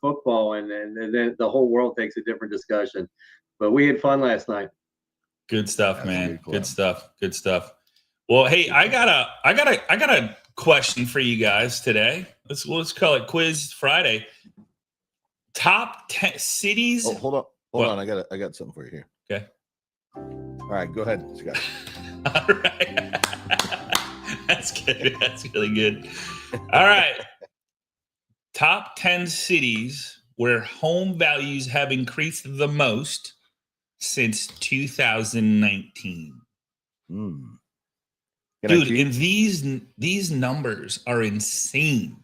football, and then the whole world takes a different discussion. But we had fun last night. Good stuff, man. Good stuff. Good stuff. Well, hey, I got a question for you guys today. Let's call it Quiz Friday. Top 10 cities. Oh, hold on. I got something for you here. Okay. All right, go ahead, Scott. All right. That's good. That's really good. All right. Top 10 cities where home values have increased the most since 2019. Dude, and these numbers are insane.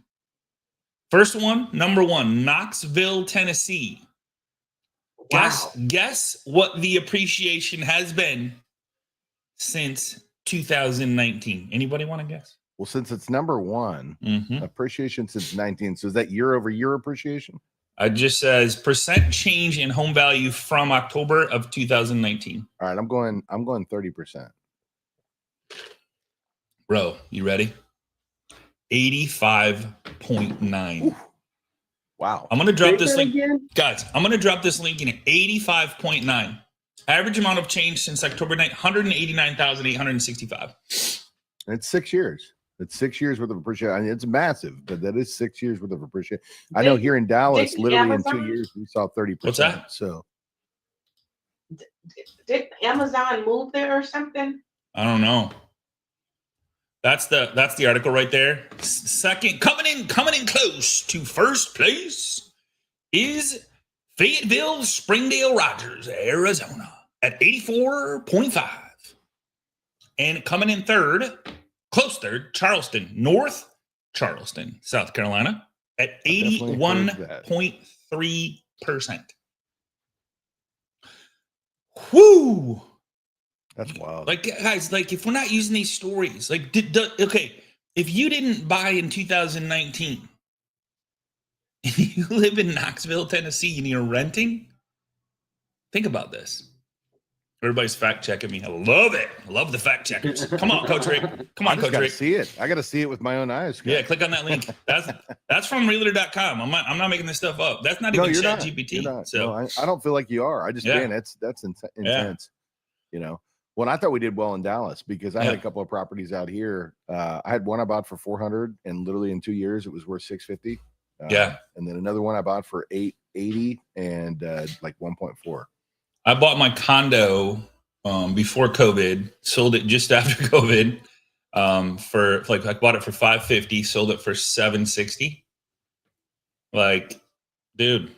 First one, number one, Knoxville, Tennessee. Wow. Guess what the appreciation has been since 2019. Anybody want to guess? Well, since it's number one, appreciation since 19. So is that year over year appreciation? It just says percent change in home value from October of 2019. All right, I'm going 30%. Bro, you ready? 85.9. Wow. I'm going to drop this link. Guys, I'm going to drop this link in at 85.9. Average amount of change since October 9th, 189,865. And it's 6 years. It's 6 years worth of appreciation. I mean, it's massive, but that is 6 years worth of appreciation. I know here in Dallas, literally in 2 years, we saw 30%. What's that? So did Amazon move there or something? I don't know. That's the article right there. Second, coming in close to first place is Fayetteville, Springdale, Rogers, Arizona at 84.5. And coming in third, close third, Charleston, North Charleston, South Carolina at 81.3%. Whoo! That's wild. Like, guys, like if we're not using these stories, like, okay, if you didn't buy in 2019 and you live in Knoxville, Tennessee, and you're renting, think about this. Everybody's fact checking me. I love it. I love the fact checkers. Come on, Coach Rick. Come on, Coach Rick. See it. I got to see it with my own eyes. Yeah, click on that link. That's from Realtor.com. I'm not making this stuff up. That's not even ChatGPT. So no, I don't feel like you are. I just man, that's intense. Yeah. You know. Well, I thought we did well in Dallas because I had a couple of properties out here. I had one I bought for 400, and literally in 2 years it was worth 650. And then another one I bought for 880 and like 1.4. I bought my condo before COVID, sold it just after COVID for like I bought it for 550, sold it for 760. Like, dude,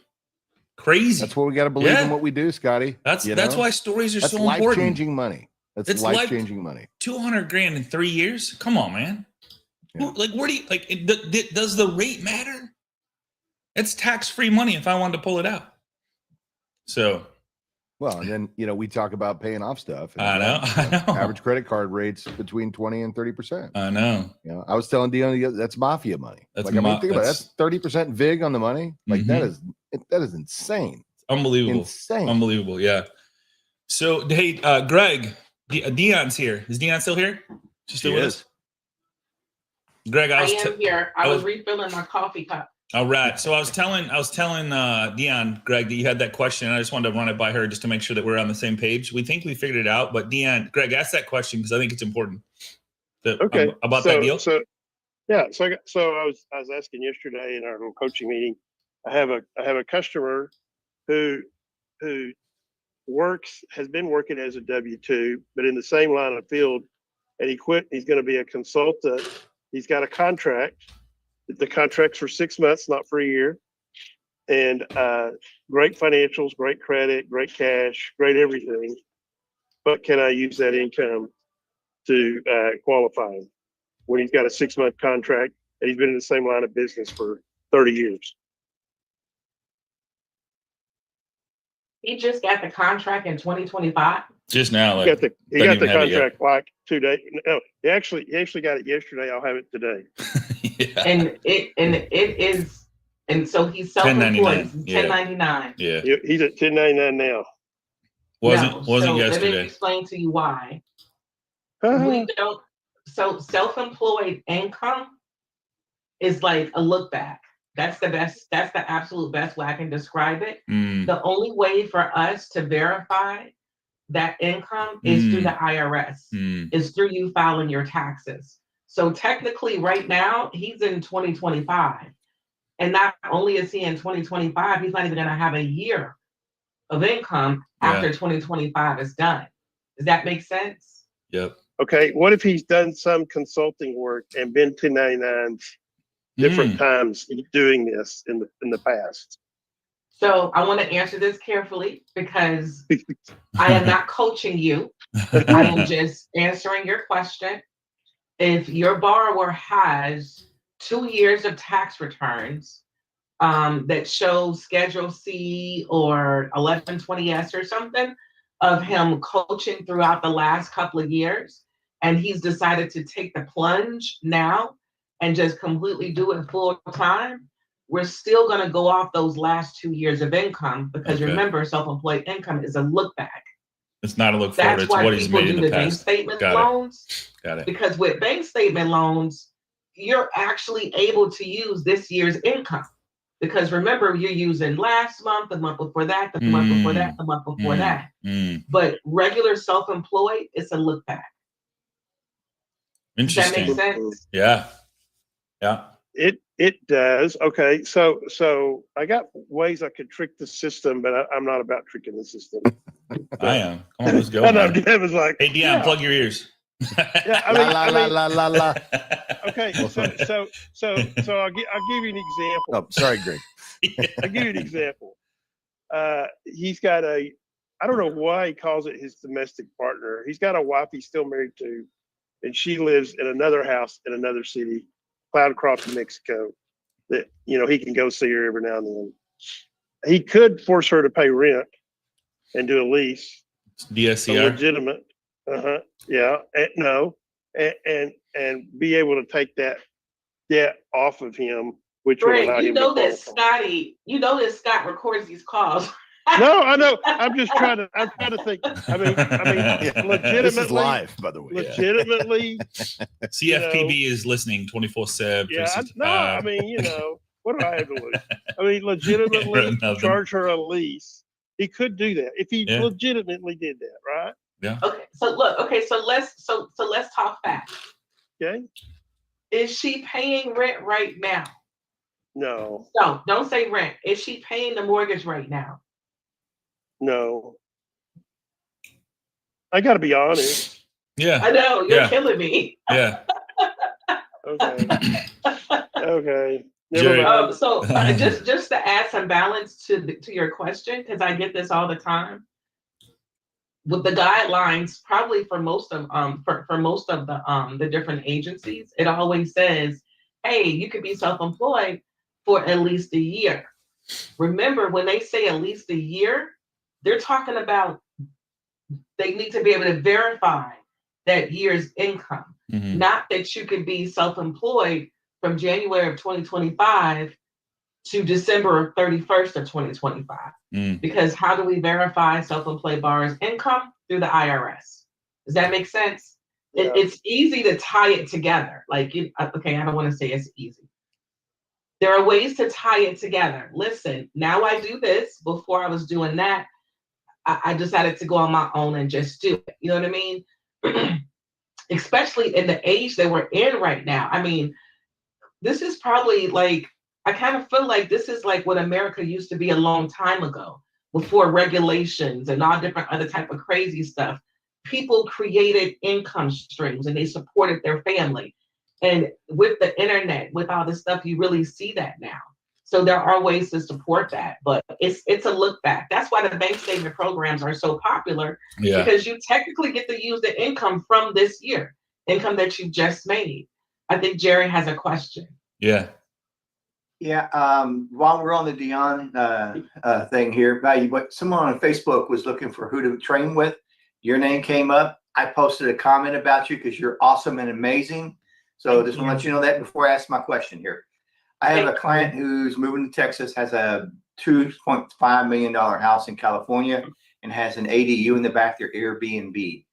crazy. That's what we got to believe in what we do, Scotty. That's why stories are so important. Life-changing money. That's life-changing money. 200 grand in 3 years. Come on, man. Yeah. Like, where do you like? Does the rate matter? It's tax-free money if I wanted to pull it out. So, well, and then we talk about paying off stuff. I know. Average credit card rates between 20 and 30%. I know. I was telling Dion that's mafia money. Think about it. That's 30% VIG on the money. Like that is insane. Unbelievable. Insane. Unbelievable. Yeah. So, hey, Greg, Dion's here. Is Dion still here? She's still with us? Greg, I am here. I was refilling my coffee cup. All right. So I was telling Dion, Greg, that you had that question. And I just wanted to run it by her just to make sure that we're on the same page. We think we figured it out, but Dion, Greg, ask that question because I think it's important. Okay. About that deal. So I was asking yesterday in our little coaching meeting. I have a customer who has been working as a W-2, but in the same line of field, and he quit. He's going to be a consultant. He's got a contract. The contract's for 6 months, not for a year. And great financials, great credit, great cash, great everything. But can I use that income to qualify him when he's got a 6-month contract and he's been in the same line of business for 30 years? He just got the contract in 2025. Just now, he got the contract like 2 days. No, he actually got it yesterday. I'll have it today. Yeah. And it is, and so he's self-employed. 1099. Yeah, he's at 1099 now. Wasn't yesterday. Let me explain to you why. We don't. So self-employed income is like a look back. That's the best. That's the absolute best way I can describe it. Mm. The only way for us to verify that income is through the IRS, is through you filing your taxes. So technically right now he's in 2025. And not only is he in 2025, he's not even gonna have a year of income after 2025 is done. Does that make sense? Yep. Okay, what if he's done some consulting work and been 1099s different times doing this in the past? So I want to answer this carefully because I am not coaching you. I am just answering your question. If your borrower has 2 years of tax returns that show Schedule C or 1120S or something of him coaching throughout the last couple of years, and he's decided to take the plunge now and just completely do it full time, we're still going to go off those last 2 years of income because remember, self-employed income is a look back. It's not a look forward. That's It's why what he's people made do in the the bank past. statement Got loans. Got it. Because with bank statement loans, you're actually able to use this year's income. Because remember, you're using last month, the month before that, the month before that, the month before that. But regular self-employed, it's a look back. Interesting. Does that make sense? Yeah. Yeah. It does. Okay, so I got ways I could trick the system, but I'm not about tricking the system. I am. Come on, let's go. I know Man. Devin's like, Hey, Dion, plug your ears. Yeah, La. Okay, so I'll give you an example. Oh, sorry, Greg. I'll give you an example. He's got I don't know why he calls it his domestic partner. He's got a wife he's still married to, and she lives in another house in another city, Cloud Crossing, Mexico, that, he can go see her every now and then. He could force her to pay rent and do a lease. DSCR. Legitimate. Yeah. And be able to take that debt off of him, which would allow him you know that Scott records these calls. No, I know. I'm trying to think. I mean, legitimately. This is live, by the way. Legitimately. CFPB is listening 24/7. Yeah. I mean, what do I have to lose? I mean, legitimately charge her a lease. He could do that if he legitimately did that, right? Yeah. Okay. So let's talk facts. Okay. Is she paying rent right now? No. No, don't say rent. Is she paying the mortgage right now? No. I got to be honest. Yeah. I know you're killing me. Yeah. Okay. Okay. So just to add some balance to your question, because I get this all the time. With the guidelines, probably for most of the different agencies, it always says, "Hey, you could be self-employed for at least a year." Remember, when they say at least a year, they're talking about they need to be able to verify that year's income, not that you could be self-employed from January of 2025 to December 31st of 2025. Because how do we verify self-employed borrowers' income? Through the IRS. Does that make sense? Yeah. It's easy to tie it together. Okay, I don't want to say it's easy. There are ways to tie it together. Listen, now I do this. Before I was doing that, I decided to go on my own and just do it. You know what I mean? Especially in the age that we're in right now. I mean, this is probably I kind of feel like this is like what America used to be a long time ago, before regulations and all different other type of crazy stuff. People created income streams and they supported their family. And with the internet, with all this stuff, you really see that now. So there are ways to support that, but it's a look back. That's why the bank statement programs are so popular, because you technically get to use the income from this year, income that you just made. I think Jerry has a question. Yeah. While we're on the Dion thing here, but someone on Facebook was looking for who to train with. Your name came up. I posted a comment about you because you're awesome and amazing. So just want to let you know that before I ask my question here. I have a client who's moving to Texas, has a $2.5 million house in California, and has an ADU in the back, their Airbnb.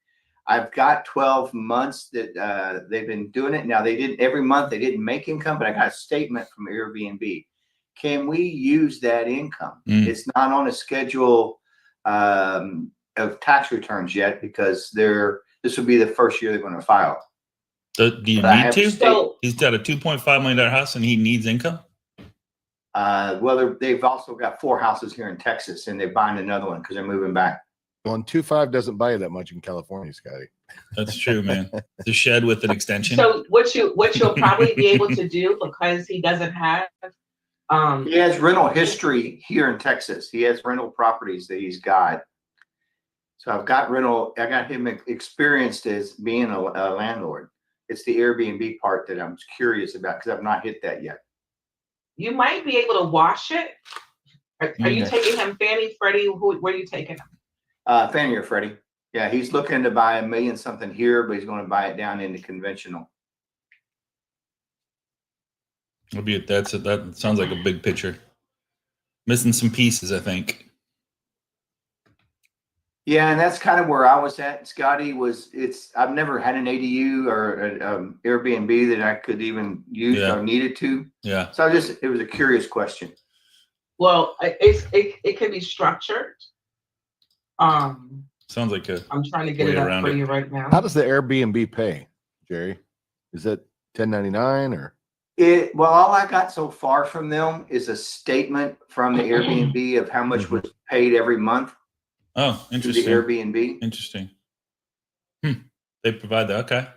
I've got 12 months that they've been doing it. Now, they didn't every month, they didn't make income, but I got a statement from Airbnb. can we use that income? Mm. It's not on a schedule of tax returns yet because this will be the first year they're going to file. Do you But I need have to? state- He's got a $2.5 million house and he needs income. Well, they've also got 4 houses here in Texas, and they're buying another one because they're moving back. Well, and 2.5 doesn't buy you that much in California, Scotty. That's true, man. The shed with an extension. So what you'll probably be able to do, because he doesn't have He has rental history here in Texas. He has rental properties that he's got. So I got him experienced as being a landlord. It's the Airbnb part that I'm curious about because I've not hit that yet. you might be able to wash it. Are you Okay. taking him Fannie, Freddie? Where are you taking him? Fannie or Freddie. Yeah, he's looking to buy $1 million something here, but he's going to buy it down into conventional. That sounds like a big picture. Missing some pieces, I think. Yeah, and that's kind of where I was at, Scotty. I've never had an ADU or an Airbnb that I could even use or needed to. Yeah. So it was a curious question. Well, it can be structured. Sounds like I'm trying to get it up for you right now. How does the Airbnb pay, Jerry? Is it 1099 or? Well, all I got so far from them is a statement from the Airbnb of how much was paid every month. Oh, To interesting. the Airbnb. Interesting. They provide that. Okay.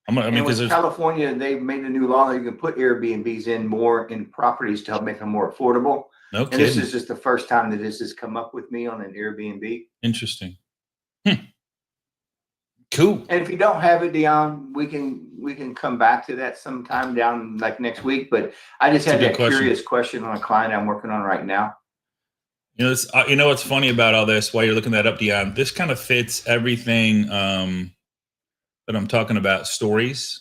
Because California, they've made a new law that you can put Airbnbs in more in properties to help make them more affordable. No And this kidding. is just the first time that this has come up with me on an Airbnb. Interesting. Cool. And if you don't have it, Dion, we can come back to that sometime down like next week. But I just had that curious question on a client I'm working on right now. You know what's funny about all this? While you're looking that up, Dion, this kind of fits everything that I'm talking about. Stories,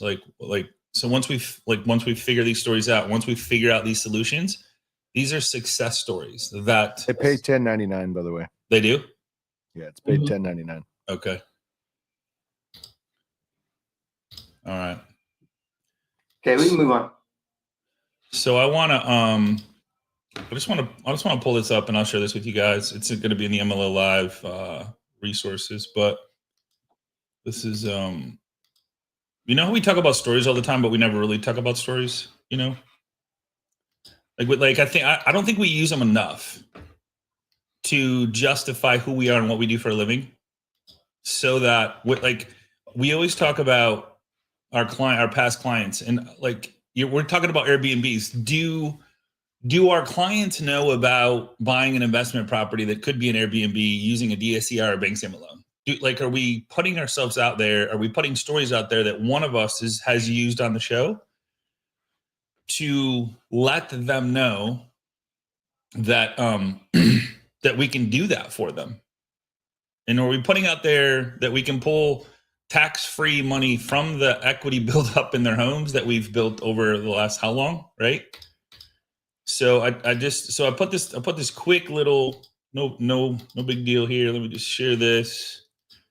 so once we figure these stories out, once we figure out these solutions, these are success stories that They pay 1099, by the way. They do. Yeah, it's paid 1099. Okay. All right. Okay, we can move on. So I just want to pull this up and I'll share this with you guys. It's going to be in the MLO Live resources, but this is you know how we talk about stories all the time, but we never really talk about stories. You know, I don't think we use them enough to justify who we are and what we do for a living. So that we always talk about our past clients, and we're talking about Airbnbs. Do our clients know about buying an investment property that could be an Airbnb using a DSCR or bank statement loan? Are we putting ourselves out there? Are we putting stories out there that one of us has used on the show to let them know that that we can do that for them? And are we putting out there that we can pull tax-free money from the equity built up in their homes that we've built over the last how long, right? So I put this quick little no big deal here. Let me just share this.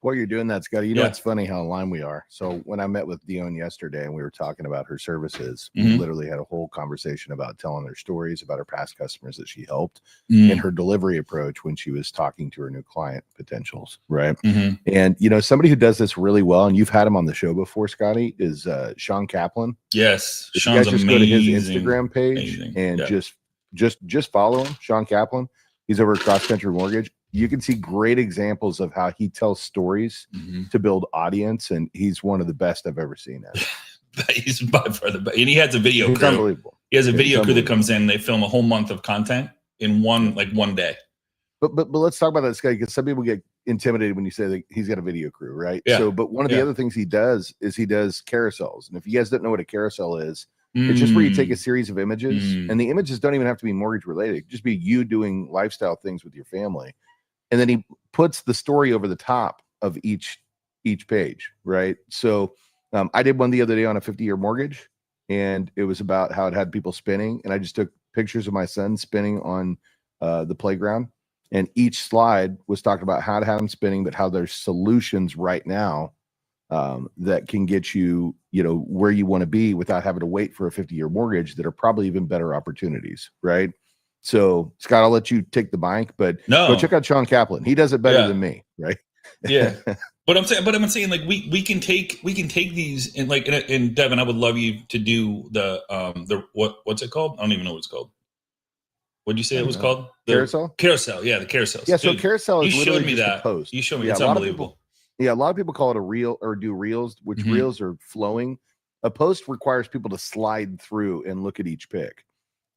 While you're doing that, Scotty, you know, it's funny how aligned we are. So when I met with Dion yesterday and we were talking about her services, we literally had a whole conversation about telling her stories about her past customers that she helped and her delivery approach when she was talking to her new client potentials, right? And, you know, somebody who does this really well, and you've had him on the show before, Scotty, is Sean Kaplan. Yes. If Sean's you guys just go to his Instagram page and just follow him, Sean Kaplan. He's over at Cross Country Mortgage. You can see great examples of how he tells stories to build audience, and he's one of the best I've ever seen. He's by far the best, and he has a video crew. Unbelievable. He has a video crew that comes in. They film a whole month of content in one day. But let's talk about that, Scotty, because some people get intimidated when you say that he's got a video crew, right? Yeah. So, but one of the other things he does is he does carousels, and if you guys don't know what a carousel is, it's just where you take a series of images, and the images don't even have to be mortgage related. It could just be you doing lifestyle things with your family. And then he puts the story over the top of each page, right? So I did one the other day on a 50-year mortgage, and it was about how it had people spinning. And I just took pictures of my son spinning on the playground. And each slide was talking about how to have them spinning, but how there's solutions right now that can get you, where you want to be without having to wait for a 50-year mortgage, that are probably even better opportunities, right? So Scott, I'll let you take the mic, but go check out Sean Kaplan. He does it better than me, right? Yeah. But I'm saying like we can take these, and like, and Devin, I would love you to do the what's it called? I don't even know what it's called. What'd you say it was called? Carousel? Carousel, yeah, the carousels. Yeah, so carousel is literally me just that. a post. You showed me. Yeah, It's unbelievable. A lot of people call it a reel or do reels, which reels are flowing. A post requires people to slide through and look at each pic.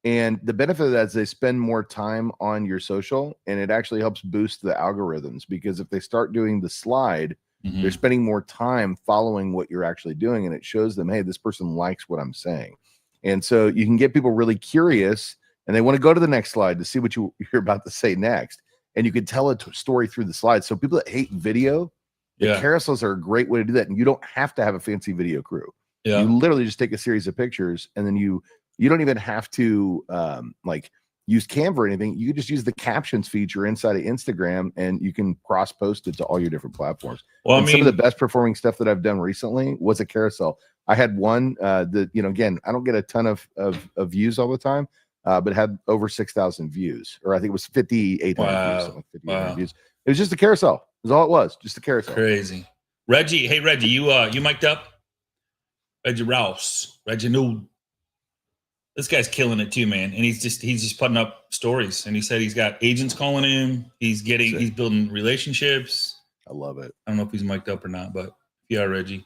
And the benefit of that is they spend more time on your social, and it actually helps boost the algorithms, because if they start doing the slide, they're spending more time following what you're actually doing, and it shows them, hey, this person likes what I'm saying. And so you can get people really curious, and they want to go to the next slide to see what you're about to say next. And you can tell a story through the slides. So people that hate video, the carousels are a great way to do that. And you don't have to have a fancy video crew. You literally just take a series of pictures, and then you don't even have to use Canva or anything. You can just use the captions feature inside of Instagram, and you can cross post it to all your different platforms. Well, some of the best performing stuff that I've done recently was a carousel. I had one that, again, I don't get a ton of views all the time, but had over 6,000 views, or I think it was 5,800 views. Something like 5,800 views. It was just a carousel. Is all it was. Just a carousel. Crazy. Reggie, hey Reggie, you mic'd up? Reggie Rouse, Reginald. This guy's killing it too, man. And he's just putting up stories. And he said he's got agents calling him. He's building relationships. I love it. I don't know if he's mic'd up or not, but yeah, Reggie.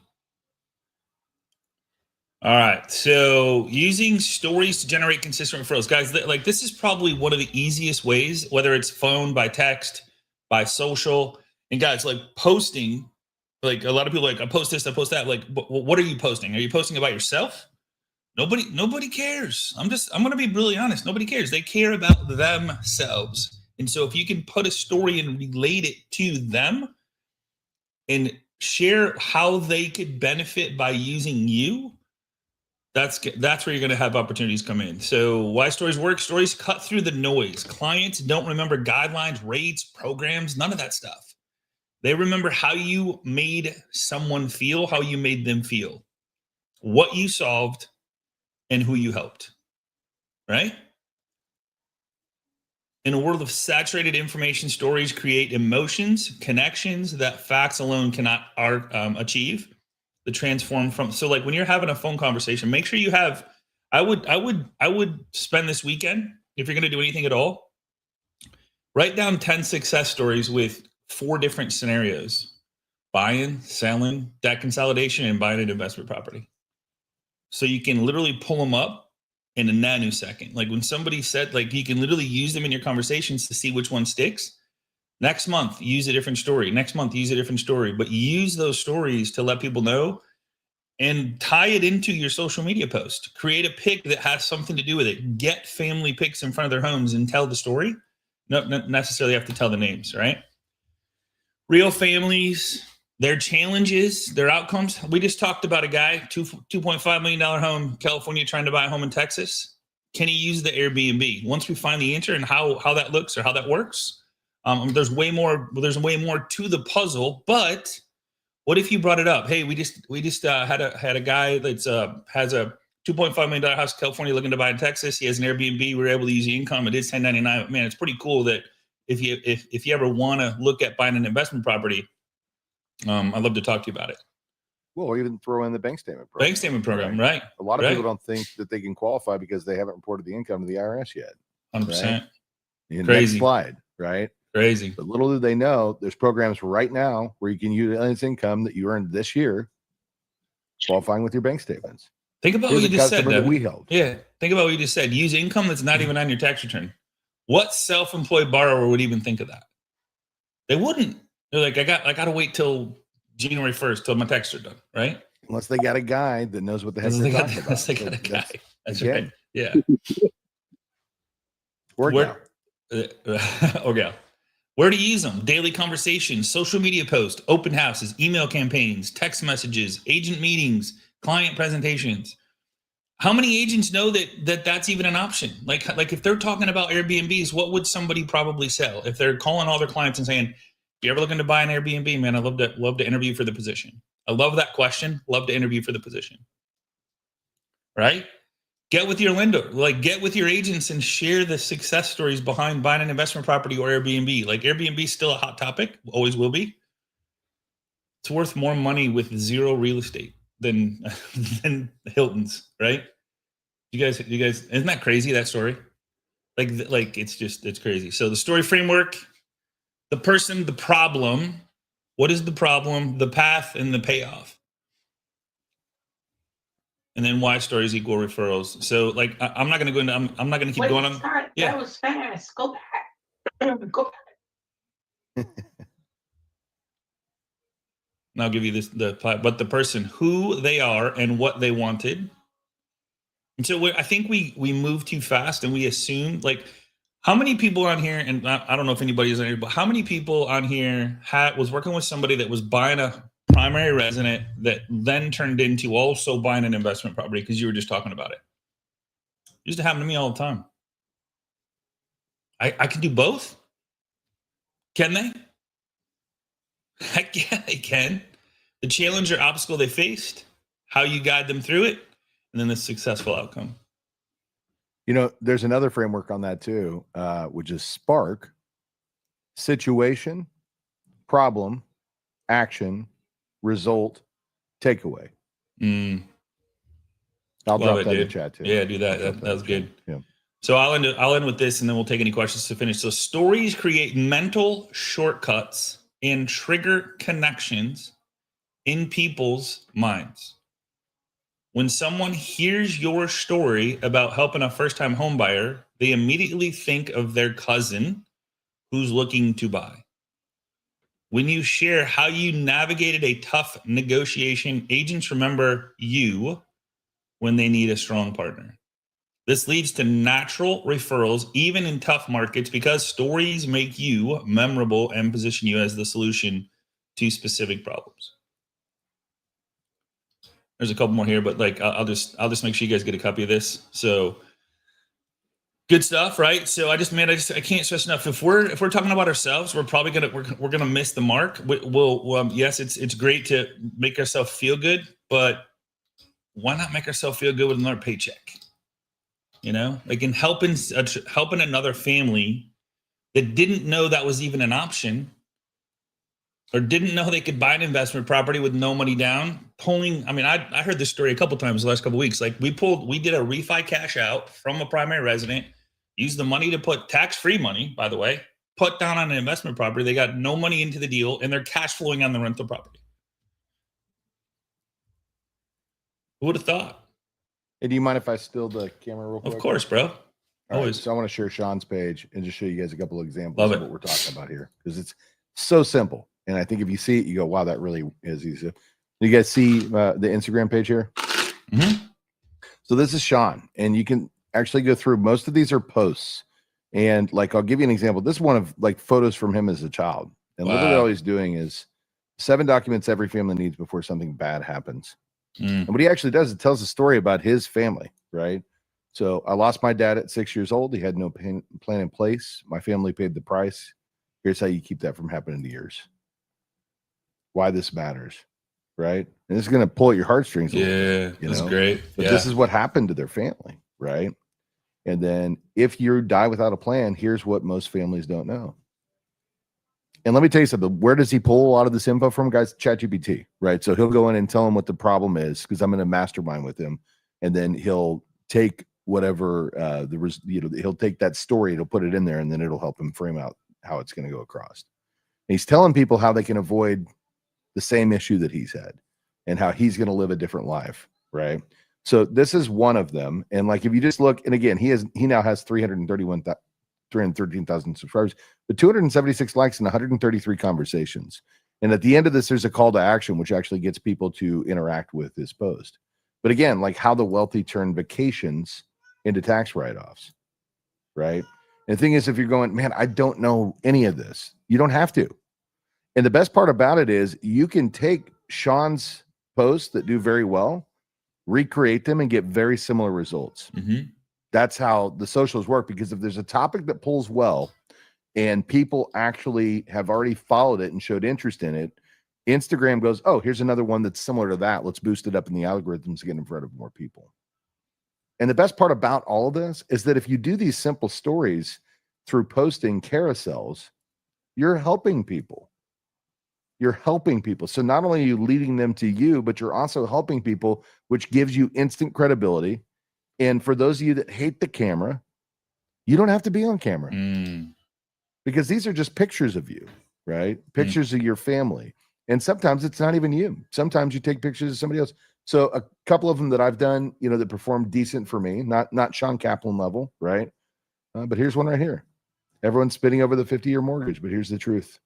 All right. So using stories to generate consistent referrals, guys, like this is probably one of the easiest ways, whether it's phone, by text, by social. And guys, like posting, like a lot of people like, I post this, I post that. Like, what are you posting? Are you posting about yourself? Nobody cares. I'm going to be really honest. Nobody cares. They care about themselves. And so if you can put a story and relate it to them and share how they could benefit by using you, that's where you're going to have opportunities come in. So why stories work? Stories cut through the noise. Clients don't remember guidelines, rates, programs, none of that stuff. They remember how you made someone feel, how you made them feel, what you solved, and who you helped, right? In a world of saturated information, stories create emotions, connections that facts alone cannot achieve. The transform from, so like when you're having a phone conversation, make sure you have, I would spend this weekend, if you're going to do anything at all, write down 10 success stories with 4 different scenarios: buying, selling, debt consolidation, and buying an investment property. So you can literally pull them up in a nanosecond. Like when somebody said, like you can literally use them in your conversations to see which one sticks. Next month, use a different story. Next month, use a different story. But use those stories to let people know and tie it into your social media post. Create a pic that has something to do with it. Get family pics in front of their homes and tell the story. Not necessarily have to tell the names, right? Real families, their challenges, their outcomes. We just talked about a guy, $2.5 million home, California, trying to buy a home in Texas. Can he use the Airbnb? Once we find the answer and how that looks or how that works, there's way more to the puzzle. But what if you brought it up? Hey, we just had a guy that's has a $2.5 million house in California looking to buy in Texas. He has an Airbnb. We were able to use the income. It is 1099. Man, it's pretty cool that if you ever want to look at buying an investment property, I'd love to talk to you about it. Well, or even throw in the bank statement program. Bank statement program, right? A lot of people don't think that they can qualify because they haven't reported the income to the IRS yet. 100%. Right? Crazy. Next slide, right? Crazy. But little do they know, there's programs right now where you can utilize income that you earned this year, qualifying with your bank statements. Think about what you just said, Devin. We held. Yeah. Think about what you just said. Use income that's not even on your tax return. What self-employed borrower would even think of that? They wouldn't. They're like, I got to wait till January 1st till my taxes are done, right? Unless they got a guy that knows what the heck they're talking about. Unless they got a guy. That's right. Yeah. Or gal. Or gal. Where to use them? Daily conversations, social media posts, open houses, email campaigns, text messages, agent meetings, client presentations. How many agents know that that's even an option? Like if they're talking about Airbnbs, what would somebody probably sell? If they're calling all their clients and saying, if you're ever looking to buy an Airbnb, man, I'd love to interview for the position. I love that question. Love to interview for the position. Right? Get with your lender, like get with your agents and share the success stories behind buying an investment property or Airbnb. Like Airbnb is still a hot topic, always will be. It's worth more money with zero real estate than Hilton's, right? You guys, isn't that crazy, that story? Like it's crazy. So the story framework, the person, the problem, what is the problem, the path, and the payoff. And then why stories equal referrals. So like, I'm not going to go into, I'm not going to keep going on. Scott, Yeah. That was fast. Go back. Go back. And I'll give you but the person, who they are and what they wanted. And so I think we move too fast and we assume, like, how many people on here, and I don't know if anybody's on here, but how many people on here was working with somebody that was buying a primary resident that then turned into also buying an investment property because you were just talking about it? It used to happen to me all the time. I can do both. Can they? Heck yeah, they can. The challenge or obstacle they faced, how you guide them through it, and then the successful outcome. You know, there's another framework on that too, which is SPARK: situation, problem, action, result, takeaway. I'll drop that in the chat too. Yeah, do that. That was good. Yeah. So I'll end with this, and then we'll take any questions to finish. So stories create mental shortcuts and trigger connections in people's minds. When someone hears your story about helping a first-time home buyer, they immediately think of their cousin who's looking to buy. When you share how you navigated a tough negotiation, agents remember you when they need a strong partner. This leads to natural referrals, even in tough markets, because stories make you memorable and position you as the solution to specific problems. There's a couple more here, but like I'll just make sure you guys get a copy of this. So good stuff, right? So I can't stress enough. If we're talking about ourselves, we're probably gonna miss the mark. Yes, it's great to make ourselves feel good, but why not make ourselves feel good with another paycheck? You know, like in helping another family that didn't know that was even an option, or didn't know they could buy an investment property with no money down. I heard this story a couple times the last couple of weeks. Like we did a refi cash out from a primary resident, used the money to put tax-free money, by the way, put down on an investment property. They got no money into the deal and they're cash flowing on the rental property. Who would have thought? Hey, do you mind if I steal the camera real quick? Of course, bro. Always. Right, so I want to share Sean's page and just show you guys a couple of examples of what we're talking about here, because it's so simple. And I think if you see it, you go, wow, that really is easy. You guys see the Instagram page here? Mm-hmm. So this is Sean, and you can actually go through. Most of these are posts. And like, I'll give you an example. This is one of like photos from him as a child. And literally all he's doing is 7 documents every family needs before something bad happens. And what he actually does, it tells a story about his family, right? So I lost my dad at 6 years old. He had no plan in place. My family paid the price. Here's how you keep that from happening to yours. Why this matters, right? And this is going to pull at your heartstrings a little bit, that's great. But this is what happened to their family, right? And then if you die without a plan, here's what most families don't know. And let me tell you something. Where does he pull a lot of this info from, guys? ChatGPT, right? So he'll go in and tell him what the problem is, because I'm in a mastermind with him, and then he'll take whatever he'll take that story, he'll put it in there, and then it'll help him frame out how it's going to go across. And he's telling people how they can avoid the same issue that he's had, and how he's going to live a different life, right? So this is one of them. And like, if you just look, and again, he now has 313,000 subscribers, but 276 likes and 133 conversations. And at the end of this, there's a call to action, which actually gets people to interact with his post. But again, like how the wealthy turn vacations into tax write-offs, right? And the thing is, if you're going, man, I don't know any of this, you don't have to. And the best part about it is you can take Sean's posts that do very well, recreate them, and get very similar results. Mm-hmm. That's how the socials work, because if there's a topic that pulls well and people actually have already followed it and showed interest in it, Instagram goes, oh, here's another one that's similar to that. Let's boost it up in the algorithms to get in front of more people. And the best part about all of this is that if you do these simple stories through posting carousels, you're helping people. You're helping people. So not only are you leading them to you, but you're also helping people, which gives you instant credibility. And for those of you that hate the camera, you don't have to be on camera because these are just pictures of you, right? Pictures of your family. And sometimes it's not even you. Sometimes you take pictures of somebody else. So a couple of them that I've done, you know, that performed decent for me, not Sean Kaplan level, right? But here's one right here. Everyone's spitting over the 50-year mortgage, but here's the truth,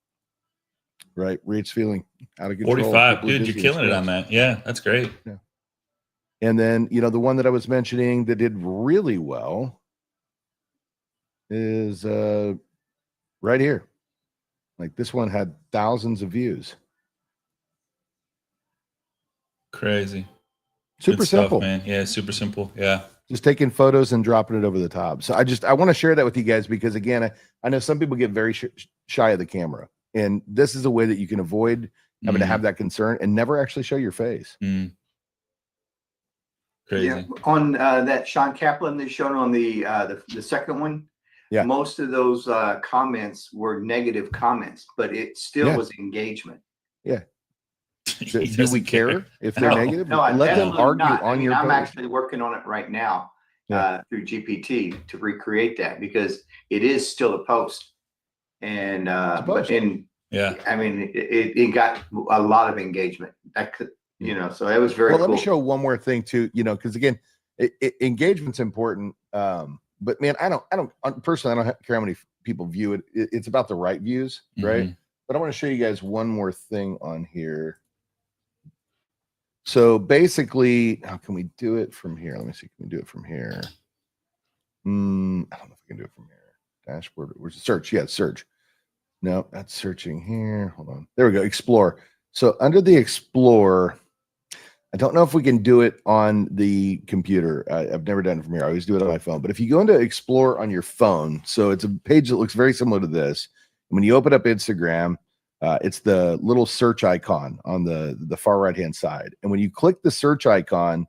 right? Rates feeling out of control. 45, dude, you're killing it on that. Yeah, that's great. Yeah. And then, you know, the one that I was mentioning that did really well is right here. Like this one had thousands of views. Crazy. Super Good stuff, simple, man. Yeah, super simple. Yeah. just taking photos and dropping it over the top. So I want to share that with you guys because again, I know some people get very shy of the camera, and this is a way that you can avoid having to have that concern and never actually show your face. Crazy. Yeah, on that Sean Kaplan that's shown on the second one. Yeah. Most of those comments were negative comments, but it still was engagement. Yeah. Do we care if they're negative? No, let them argue not. on your I'm page. actually working on it right now through GPT to recreate that because it is still a post. And but in I mean it got a lot of engagement. That could, you know, so it was very cool. Let me show one more thing too, you know, because again, engagement's important. But man, I don't personally, I don't care how many people view it. It's about the right views, right? But I want to show you guys one more thing on here. So basically, how can we do it from here? Let me see. Can we do it from here? I don't know if we can do it from here. Dashboard. Where's the search? Yeah, search. No, that's searching here. Hold on. There we go. Explore. So under the Explore, I don't know if we can do it on the computer. I've never done it from here. I always do it on my phone. But if you go into Explore on your phone, so it's a page that looks very similar to this. When you open up Instagram, it's the little search icon on the far right-hand side. And when you click the search icon,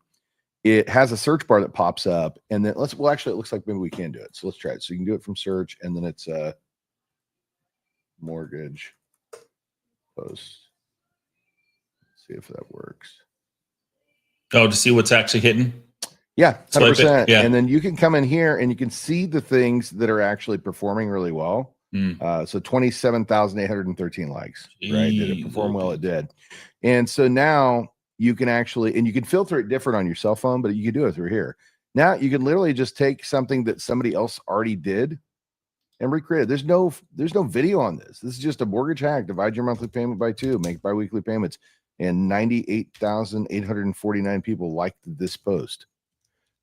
it has a search bar that pops up. And then actually, it looks like maybe we can do it. So let's try it. So you can do it from search, and then it's mortgage post. Let's see if that works. Oh, to see what's actually hitting? Yeah, 100%. Yeah. And then you can come in here and you can see the things that are actually performing really well. So 27,813 likes, right? Did it perform well? It did. And so now you can actually, and you can filter it different on your cell phone, but you can do it through here. Now you can literally just take something that somebody else already did and recreate it. There's no video on this. This is just a mortgage hack. Divide your monthly payment by 2, make biweekly payments. And 98,849 people liked this post.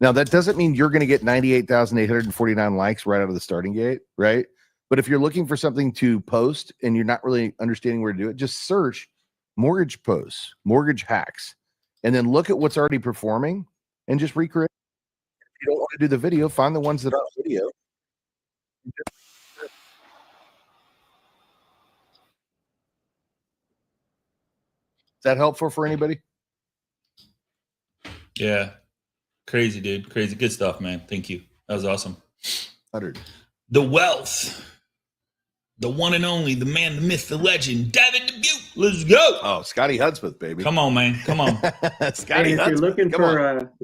Now, that doesn't mean you're going to get 98,849 likes right out of the starting gate, right? But if you're looking for something to post and you're not really understanding where to do it, just search mortgage posts, mortgage hacks, and then look at what's already performing and just recreate. If you don't want to do the video, find the ones that are video. Is that helpful for anybody? Yeah. Crazy, dude. Crazy. Good stuff, man. Thank you. That was awesome. 100. The wealth. The one and only, the man, the myth, the legend, David Dubuque. Let's go. Oh, Scotty Hudspeth, baby. Come on, man. Come on. Scotty if Hudspeth.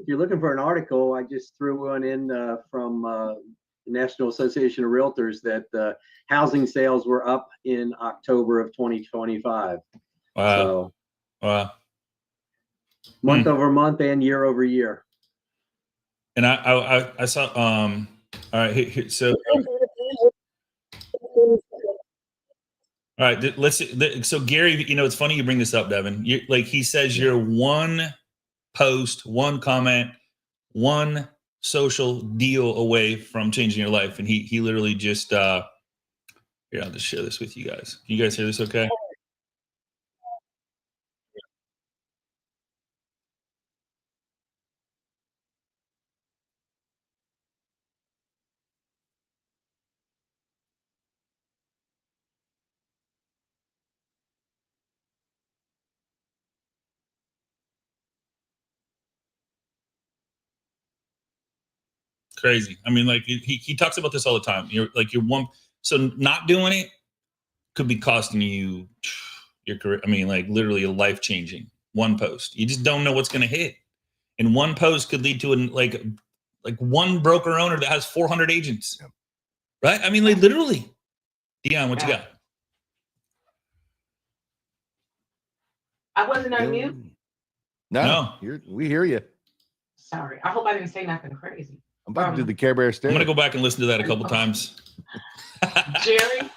You're looking for an article, I just threw one in from the National Association of Realtors that housing sales were up in October of 2025. Wow. So, wow. Month over month and year over year. And I saw all right here so all right, so Gary, you know, it's funny you bring this up, Devin. Like he says, you're one post, one comment, one social deal away from changing your life, and he literally just here, I'll just share this with you guys. Can you guys hear this? Okay. Crazy. I mean, like he talks about this all the time. You're one. So not doing it could be costing you your career. I mean, like literally life changing. One post. You just don't know what's going to hit, and one post could lead to like one broker owner that has 400 agents. Yep. Right? I mean, like literally. Dion, what you got? I wasn't on mute. No. We hear you. Sorry. I hope I didn't say nothing crazy. I'm about to do the Care Bear stare. I'm going to go back and listen to that a couple times. Jerry,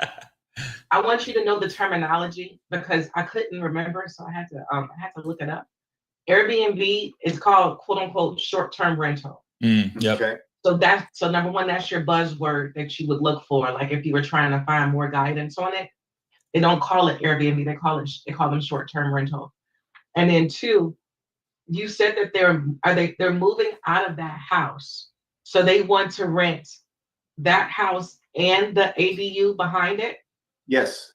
I want you to know the terminology because I couldn't remember, so I had to look it up. Airbnb is called "quote unquote" short-term rental. Yep. Okay. So number one, that's your buzzword that you would look for. Like if you were trying to find more guidance on it, they don't call it Airbnb. They call them short-term rental. And then two, you said that they're moving out of that house, so they want to rent that house and the ADU behind it. Yes.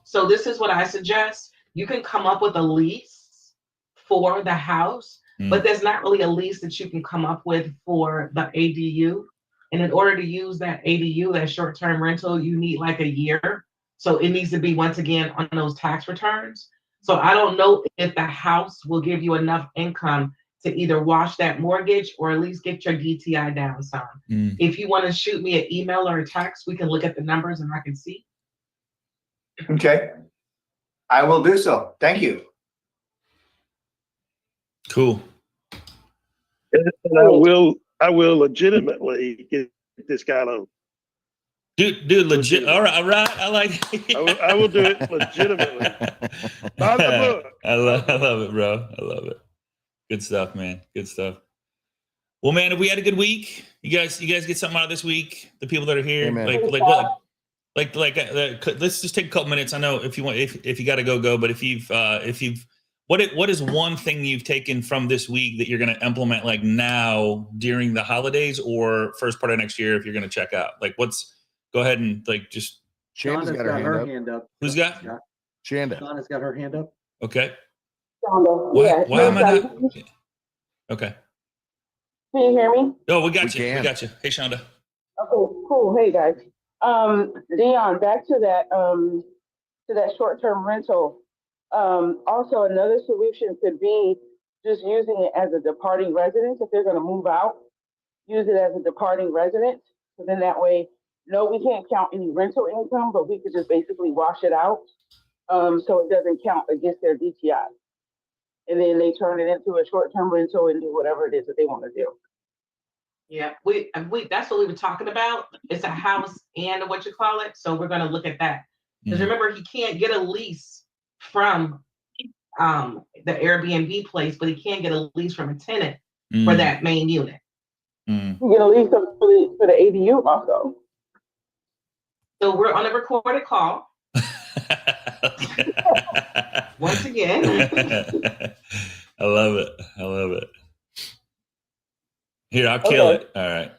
So this is what I suggest. You can come up with a lease for the house, but there's not really a lease that you can come up with for the ADU. And in order to use that ADU, that short-term rental, you need like a year. So it needs to be, once again, on those tax returns. So I don't know if the house will give you enough income to either wash that mortgage or at least get your DTI down some. If you want to shoot me an email or a text, we can look at the numbers and I can see. Okay. I will do so. Thank you. Cool. And I will legitimately get this guy on. Dude, legit. All right. I like it. I will do it legitimately. By the book. I love it, bro. I love it. Good stuff, man. Good stuff. Well, man, if we had a good week, you guys get something out of this week. The people that are here, let's just take a couple minutes. I know if you want, if you got to go, but if you've what is one thing you've taken from this week that you're going to implement like now during the holidays or first part of next year if you're going to check out? Like go ahead and like just. Shanda's got her hand up. Who's got? Shanda. Shauna's got her hand up. Okay. Why am I not? Okay. Can you hear me? Oh, we got you. We got you. Hey, Shonda. Okay, cool. Hey guys. Dion, back to that short-term rental. Also another solution could be just using it as a departing residence. If they're going to move out, use it as a departing residence. So then that way, no, we can't count any rental income, but we could just basically wash it out. So it doesn't count against their DTI. And then they turn it into a short-term rental and do whatever it is that they want to do. Yeah, we that's what we were talking about. It's a house and what you call it. So we're gonna look at that. Because remember, he can't get a lease from the Airbnb place, but he can get a lease from a tenant for that main unit. You get a lease for the ADU also. So we're on a recorded call. Once again. I love it. Here, I'll kill it. All right.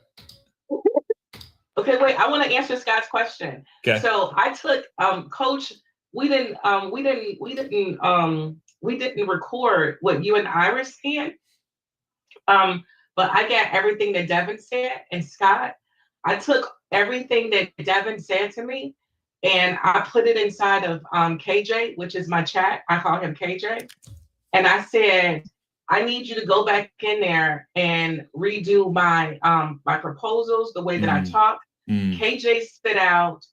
Okay, wait. I want to answer Scott's question. Okay. So I took Coach. We didn't record what you and Iris said. But I got everything that Devin said, and Scott, I took everything that Devin said to me, and I put it inside of KJ, which is my chat. I call him KJ, and I said, I need you to go back in there and redo my my proposals, the way that I talk. KJ spit out,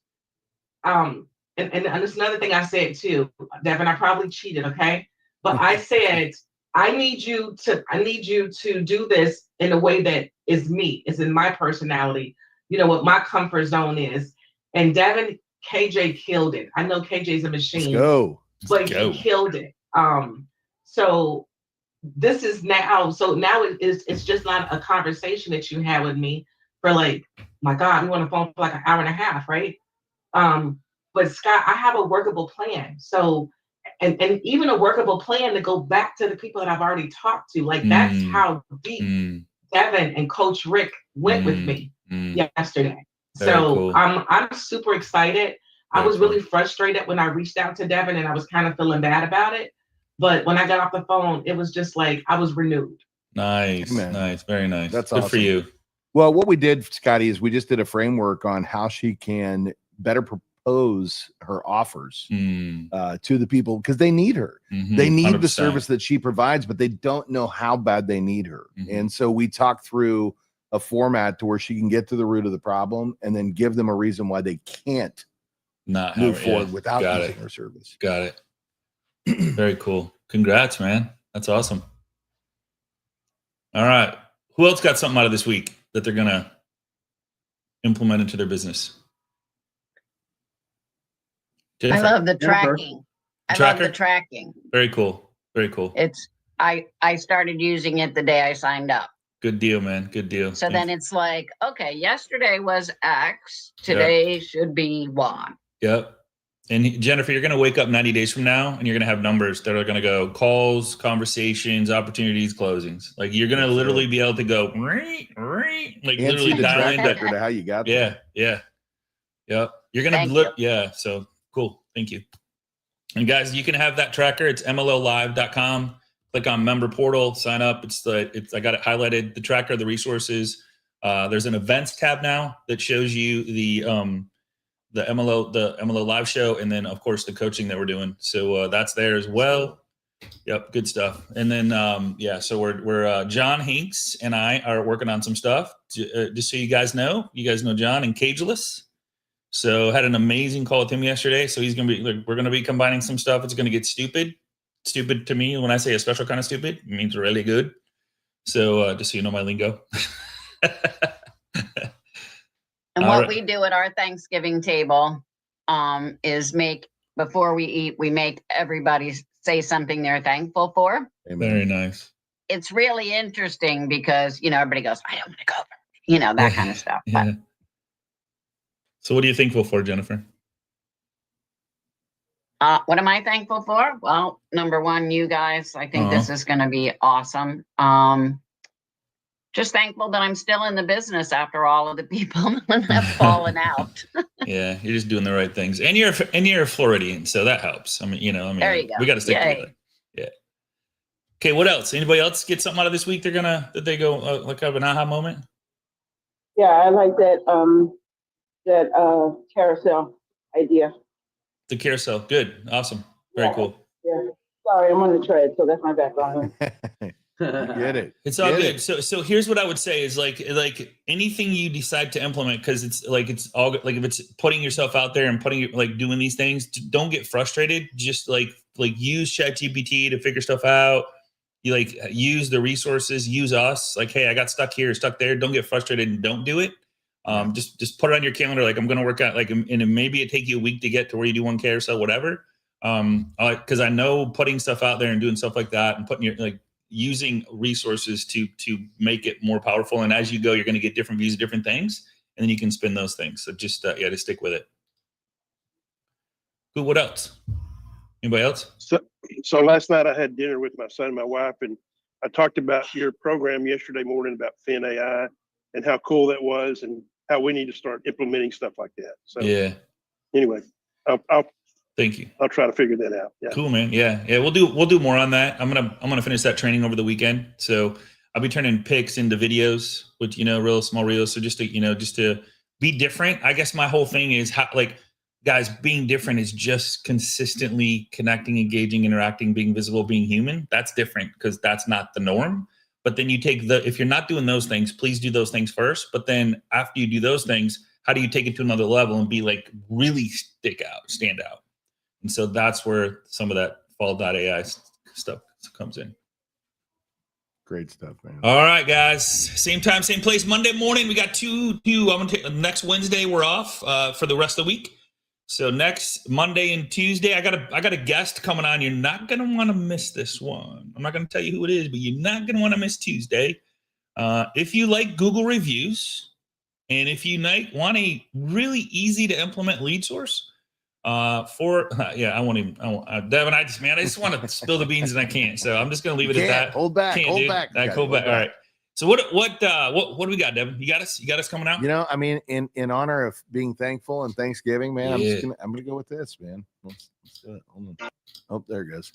and that's another thing I said too, Devin. I probably cheated, okay? But I said, I need you to do this in a way that is me, is in my personality. You know what my comfort zone is. And Devin, KJ killed it. I know KJ's a machine. But he killed it. So this is now. So now it's just not a conversation that you have with me for like, my God, we want to phone for like an hour and a half, right? But Scott, I have a workable plan. So, and even a workable plan to go back to the people that I've already talked to. Like that's how deep Devin and Coach Rick went with me yesterday. Very cool. I'm super excited. I was really frustrated when I reached out to Devin and I was kind of feeling bad about it. But when I got off the phone, it was just like I was renewed. Nice. Very nice. That's good awesome. for you. Well, what we did, Scotty, is we just did a framework on how she can better propose her offers to the people because they need her. They need 100%. the service that she provides, but they don't know how bad they need her. And so we talked through a format to where she can get to the root of the problem and then give them a reason why they can't move forward without using her service. Got it. Very cool. Congrats, man. That's awesome. All right. Who else got something out of this week that they're going to implement into their business? Jennifer? I love the tracking. I love the tracking. Very cool. Very cool. I started using it the day I signed up. Good deal, man. Good deal. So then it's like, okay, yesterday was X. Today should be Y. Yep. And Jennifer, you're going to wake up 90 days from now and you're going to have numbers that are going to go calls, conversations, opportunities, closings. Like you're going to literally be able to go, like And literally see the dial track in record of how you got there. Yeah. Yep. You're going to look. Yeah. So cool. Thank you. And guys, you can have that tracker. It's mlolive.com. Click on member portal, sign up. I got it highlighted, the tracker, the resources. There's an events tab now that shows you the MLO live show, and then of course the coaching that we're doing. So that's there as well. Yep, good stuff. And then so we're John Hinks and I are working on some stuff. Just so you guys know John and Cageless. So had an amazing call with him yesterday. So he's gonna be we're gonna be combining some stuff. It's gonna get stupid. Stupid to me, when I say a special kind of stupid, it means really good. So just so you know my lingo. And what we do at our Thanksgiving table is before we eat, we make everybody say something they're thankful for. Amen. Very nice. It's really interesting because, everybody goes, I don't want to go, that kind of stuff. Yeah. So what are you thankful for, Jennifer? What am I thankful for? Well, number one, you guys. I think this is going to be awesome. Just thankful that I'm still in the business after all of the people that have fallen out. Yeah, you're just doing the right things, and you're a Floridian, so that helps. There you go. We got to stick together. Yeah. Okay. What else? Anybody else get something out of this week? That they go like have an aha moment? Yeah, I like that carousel idea. The carousel. Good. Awesome. Very cool. Yeah. Sorry, I'm on the tread, so that's my background. Get it. It's all good. So here's what I would say is like anything you decide to implement, because it's all like if it's putting yourself out there and doing these things, don't get frustrated. Just like use ChatGPT to figure stuff out. You use the resources, use us. Like, hey, I got stuck here, stuck there. Don't get frustrated and don't do it. Just put it on your calendar. Like I'm going to work out and maybe it take you a week to get to where you do one carousel, whatever. Cause I know putting stuff out there and doing stuff like that and putting using resources to make it more powerful. And as you go, you're going to get different views of different things and then you can spin those things. So just, just stick with it. Cool. What else? Anybody else? So last night I had dinner with my son and my wife, and I talked about your program yesterday morning about Fin AI and how cool that was and how we need to start implementing stuff like that. So yeah. Anyway, I'll thank you. I'll try to figure that out. Yeah. Cool, man. Yeah. We'll do more on that. I'm gonna finish that training over the weekend. So I'll be turning pics into videos with real small reels. So just to be different. I guess my whole thing is how guys, being different is just consistently connecting, engaging, interacting, being visible, being human. That's different because that's not the norm. But then you take if you're not doing those things, please do those things first. But then after you do those things, how do you take it to another level and be really stand out? And so that's where some of that fall.ai stuff comes in. Great stuff, man. All right, guys. Same time, same place. Monday morning, we got two. I'm gonna take next Wednesday. We're off for the rest of the week. So next Monday and Tuesday, I got a guest coming on. You're not gonna want to miss this one. I'm not gonna tell you who it is, but you're not gonna want to miss Tuesday. If you like Google reviews, and if you want a really easy to implement lead source, I just want to spill the beans and I can't. So I'm just gonna leave it at that. Hold back. Hold back. All right. So what do we got, Devin? You got us coming out? In honor of being thankful and Thanksgiving, man, I'm gonna go with this, man. Let's do it. Hold on. Oh, there it goes.